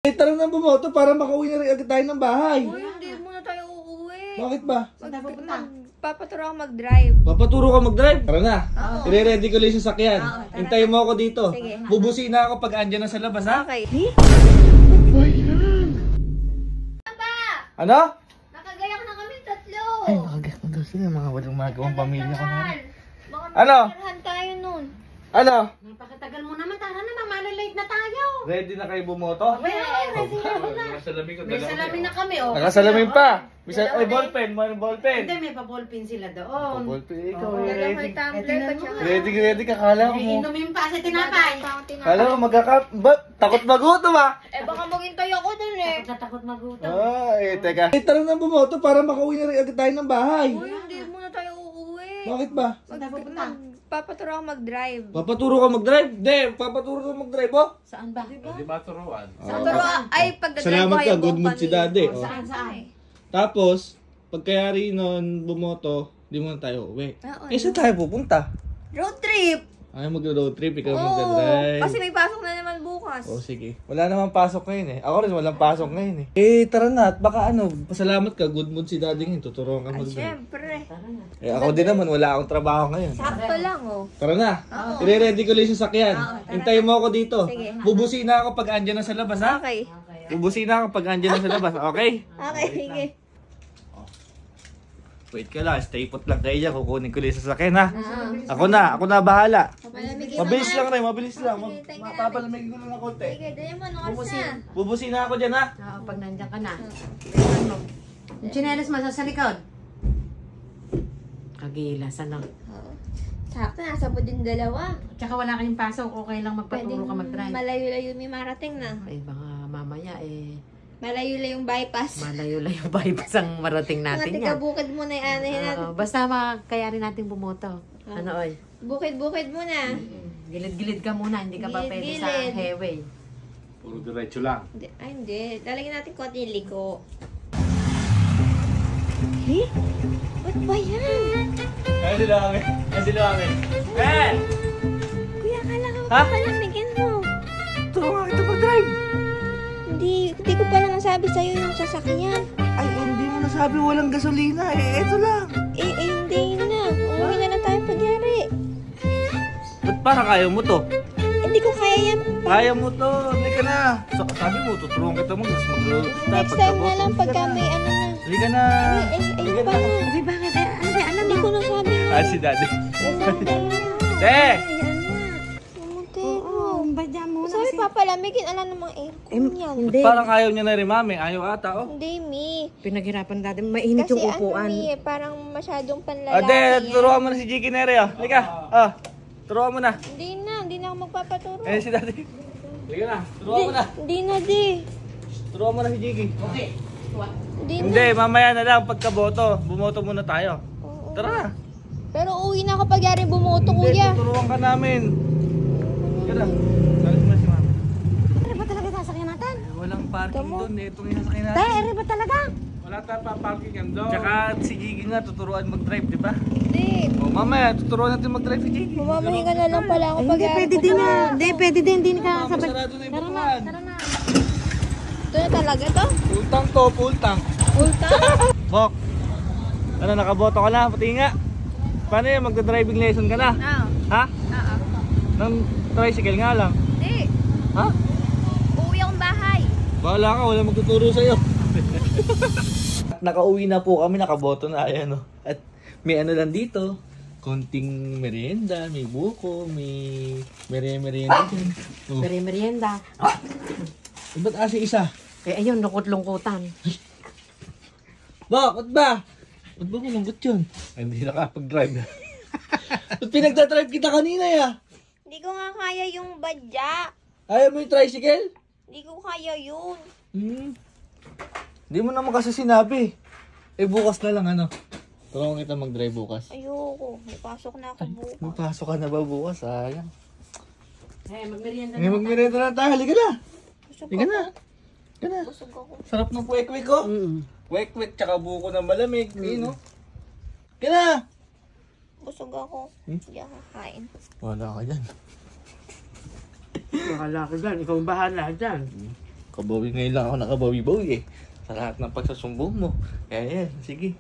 Tara na bumoto para makauwi na rin agad tayo ng bahay. Uy, hindi muna tayo uuwi. Bakit ba? Papaturo ako mag-drive. Papaturo ka mag-drive? Tara na. Oo. I-ready ko lang yung sasakyan. Oo, tara. Hintayin mo ako dito. Sige. Bubusin na ako pag andyan na sa labas, ha? Okay. Ano? Nakagayak na kami tatlo. Ay, nakagayak na daw sila. Mga walang magawang pamilya ko na rin. Baka Ano? magkarahan tayo nun. Ano? Napakatagal mo naman. Tara na, mamalilate na tayo. Ready na kayo bumoto? Ready na. Nakasalamin ko. May salamin na kami, oh. Nakasalamin pa. May ballpen. May ballpen. Hindi, may pa-ballpen sila doon. Ballpen. Ikaw, Dalawa ready. yung tumbler ko tsaka. Ready ka. Kala ko mo. Iinumin pa sa tinapay. Kala ko takot magutom, ha? Eh baka maghintay ako dun eh. Takot magutom. Teka. Tara na bumoto para makauwi na rin agad tayo ng bahay. Uy, hindi muna tayo uuwi. Bakit ba? Papaturo ako mag-drive. Papaturo ka mag-drive? Hindi, papaturo ka mag-drive, oh. Saan ba? Di ba turuan? Papaturo ay pagdadrive Salamat ko ka, good mood si daddy. Oh, Oh. saan? Tapos, pagkayari nun bumoto, di mo na tayo uwi. Oo, Saan tayo pupunta? road trip. Ay, mag-road trip, ikaw Oo, mag-drive. kasi may pasok na naman bukas. Oh, sige. Wala naman pasok ngayon eh. Ako rin walang pasok ngayon eh. Tara na at baka pasalamat ka, good mood si daddy ngayon. Tuturuan ka Ay, mag-drive. syempre. Ako din naman, wala akong trabaho ngayon. Sakto lang oh. Tara na. I-ready ko lang yung sasakyan. Hintayin mo ako dito. Sige. Bubusin na ako pag andyan na sa labas, ha? Okay. Bubusin na ako pag andyan na sa labas, okay? Okay, sige. Wait ka lang, stay put lang kayo dyan. Kukunin ko lang yung sasakyan, ha? Ako na bahala. Papalamigin Mabilis lang rin, mabilis lang. Sige, tayo ka Papalamigin ko lang ng konti. Sige, dali mo, anong oras na? Bubusin na ako dyan, ha? Oo, pag nandiyan ka na. Tingnan mo. Yung tsinelas mo sa likod. Kagilasan lang. Oo. Sakto, nasa po din dalawa. Tsaka wala kayong pasok, okay lang magpaturo ka mag-drive. Malayo-layo may marating na. Ay, baka mamaya Malayo-layo yung bypass. malayo-layo bypass ang marating Mga natin yan. tika-bukid muna yung anahin natin. Basta makayarin natin bumoto. Ano, oy? Bukid-bukid muna. Gilid-gilid ka muna, hindi ka pa pwede sa Gilid-gilid. highway. Puro diretso lang. Ay, hindi. Lalagyan natin konti liko. Eh? Ba't ba yan? Ay, sila kami. Kuya, akala ka Ha? papalamigin mo. Tulungan kita mag-drive. Hindi ko pala nasabi sa'yo yung sasakyan. Ay, hindi mo nasabi walang gasolina. Eto lang. Hindi na. Umuwi na lang tayo pagyari. Ba't parang ayaw mo to? Hindi ko kaya yan. Kaya mo to. Hindi ka na. So, sabi mo, tutulungan kita mag-road. Next time na lang pagka may ano na. Hindi ka na. Ayun pa na. Uy, bakit? Ano ba? Alam Hindi ko nasabi na. Si daddy. Yan na. Te! Ayan na. Umuti. Oo, badya mo na Sabi kasi. papalamigin. Alam namang aircon yan. Hindi. Parang ayaw niya na rin, mami. Ayaw ata, oh. Hindi, Mi. Pinaghirapan natin. Mainit Kasi yung upuan. Mi, parang masyadong panlalaki. Ade, turuan mo na si Jiki Nere, oh. Halika. Turuan mo na. Hindi na ako magpapaturo. Si daddy. Halika na. Turuan mo na. Hindi na, di. Turuan mo na si Jiki. Hindi na. Hindi, mamaya na lang pagkaboto. Bumoto muna tayo. Oo. Tara na. Pero uwi na kapag yari bumoto, kuya. Turuan ka namin. Tara. Salit mo na si mami. Ere ba talaga sasakyan natin? Walang parking Tama. doon. Itong sasakyan natin. Tay, ere ba talaga? Wala tayong paparking yan doon. Tsaka si Jiki nga, tuturuan mag-drive, di ba? Hindi. O mamaya, tuturuan natin mag-drive si Jiki. Mamamahinga na lang pala ako pag Hindi, yari pwede din na. bumoto. Hindi, pwede din. Hindi ka Mama, sabay. sarado na yung Tara na, butuan. tara na. Ito na talaga to? Full tank to, full tank. Full tank? Bok, ano, nakaboto ka na? Pati nga. Paano yan, magda-driving lesson ka na? Oo. Ha? Oo. Nang tricycle nga lang. Hindi. Ha? Uuwi akong bahay. Bahala ka, wala magtuturo sa'yo. Nakauwi na po kami, nakaboto na, ayan o. At may ano lang dito, konting merienda, may buko, may merienda dyan. Oh. Merienda. Ba't asi isa? Ayun, lungkot-lungkutan. Bok, ba't ba? Ba't ba malungkot yun? Ay, hindi nakapag-drive. Ba't pinagdadrive kita kanina ya? Hindi ko nga kaya yung badya. Ayaw mo yung tricycle? Hindi ko kaya yun. Hindi mo naman kasi sinabi. Bukas na lang ano. Tulungan kita mag-drive bukas. Ayoko. May pasok na ako bukas. May pasok ka na ba bukas? Sayang. Magmerienda Ngayon magmireta na tayo. Halika na. Busog Halika ako. na. Halika na. Busog ako. Sarap ng kwek-kwek ko. Kwek-kwek tsaka buko ng malamig. No? Halika na. Busog ako. Hindi ako kakain. Wala ka dyan. Bahala ka dyan. Ikaw bahala dyan. Ikaw Nakabawi ngayon lang ako nakabawi-bawi eh. Sa lahat ng pagsasumbong mo. Kaya yan, sige.